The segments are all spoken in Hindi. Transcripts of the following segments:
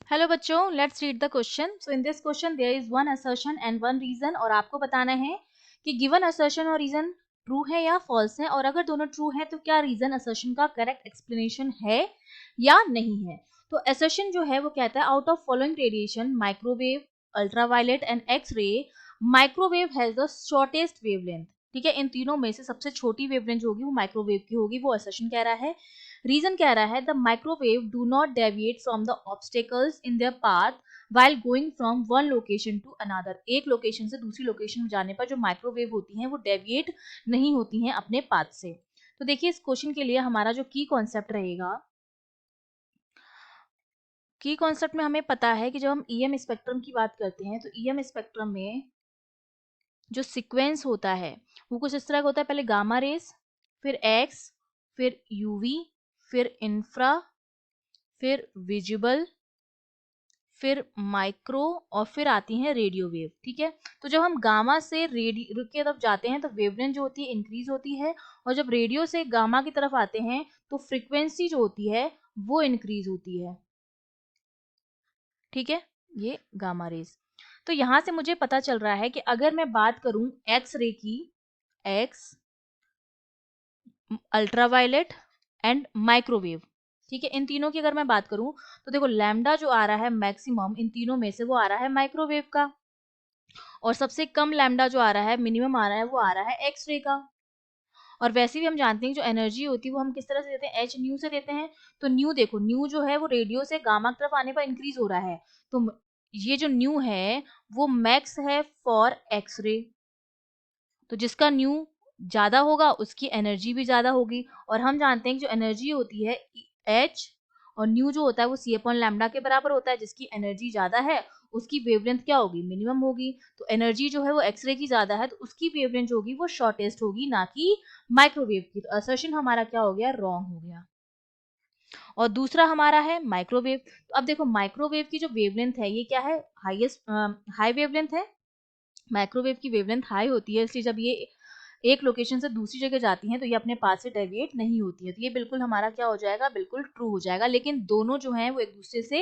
हेलो बच्चों, let's read the question. So in this question there is one assertion and one reason और आपको बताना है कि गिवन असर्शन और रीजन ट्रू है या फॉल्स है, और अगर दोनों ट्रू है तो क्या रीजन असर्शन का करेक्ट एक्सप्लेनेशन है या नहीं है. तो असर्शन जो है वो कहता है out of following radiation microwave, ultraviolet and X ray, microwave has the shortest wavelength. ठीक है, इन तीनों में से सबसे छोटी वेवलेंथ जो होगी वो माइक्रोवेव की होगी, वो असर्शन कह रहा है. रीजन कह रहा है the microwave do not deviate from the obstacles in their path while going from one location to another. एक लोकेशन से दूसरी लोकेशन में जाने पर जो माइक्रोवेव होती हैं वो डेविएट नहीं होती हैं अपने पाथ से. तो देखिए, इस क्वेश्चन के लिए हमारा जो की कॉन्सेप्ट रहेगा, की कॉन्सेप्ट में हमें पता है कि जब हम ईएम स्पेक्ट्रम की बात करते हैं तो ईएम स्पेक्ट्रम में जो सीक्वेंस होता है वो कुछ इस तरह का होता है. पहले गामा रेस, फिर एक्स, फिर यूवी, फिर इंफ्रा, फिर विजिबल, फिर माइक्रो, और फिर आती हैं रेडियो वेव. ठीक है, तो जब हम गामा से रेडियो की तरफ जाते हैं तो वेवलेंथ जो होती है इंक्रीज होती है, और जब रेडियो से गामा की तरफ आते हैं तो फ्रीक्वेंसी जो होती है वो इंक्रीज होती है. ठीक है, ये गामा रेस. तो यहां से मुझे पता चल रहा है कि अगर मैं बात करूं एक्स रे की, एक्स, अल्ट्रावायलेट एंड माइक्रोवेव, ठीक है, इन तीनों की अगर मैं बात करूं तो देखो लैम्डा जो आ रहा है मैक्सिमम इन तीनों में से वो आ रहा है माइक्रोवेव का, और सबसे कम लैम्डा जो आ रहा है, मिनिमम आ रहा है, वो आ रहा है एक्स रे का. और वैसे भी हम जानते हैं जो एनर्जी होती है वो हम किस तरह से देते हैं, एच न्यू से देते हैं. तो न्यू देखो, न्यू जो है वो रेडियो से गामा की तरफ आने पर इंक्रीज हो रहा है. तो ये जो न्यू है वो मैक्स है फॉर एक्स रे. तो जिसका न्यू ज्यादा होगा उसकी एनर्जी भी ज्यादा होगी, और हम जानते हैं कि जो एनर्जी होती है एच, और न्यू जो होता है वो सी अपॉन लैम्डा के बराबर होता है. जिसकी एनर्जी ज्यादा है उसकी वेवलेंथ क्या होगी, मिनिमम होगी. तो एनर्जी जो है वो एक्सरे की ज्यादा है तो उसकी वेवलेंथ जो होगी वो शॉर्टेस्ट होगी, ना कि माइक्रोवेव की. तो असर्शन हमारा क्या हो गया, रॉन्ग हो गया. और दूसरा हमारा है माइक्रोवेव. तो अब देखो माइक्रोवेव की जो वेवलेंथ है ये क्या है, हाईएस्ट हाई वेवलेंथ है. माइक्रोवेव की वेवलेंथ हाई होती है, इसलिए जब ये एक लोकेशन से दूसरी जगह जाती हैं तो ये अपने पास से डेविएट नहीं होती है. तो ये बिल्कुल हमारा क्या हो जाएगा, बिल्कुल ट्रू हो जाएगा. लेकिन दोनों जो हैं वो एक दूसरे से,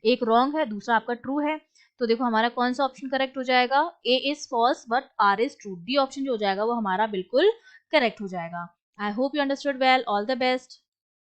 एक रॉन्ग है दूसरा आपका ट्रू है. तो देखो हमारा कौन सा ऑप्शन करेक्ट हो जाएगा, A is false but R is true. D option जो हो जाएगा वो हमारा बिल्कुल करेक्ट हो जाएगा. I hope you understood well. All the best.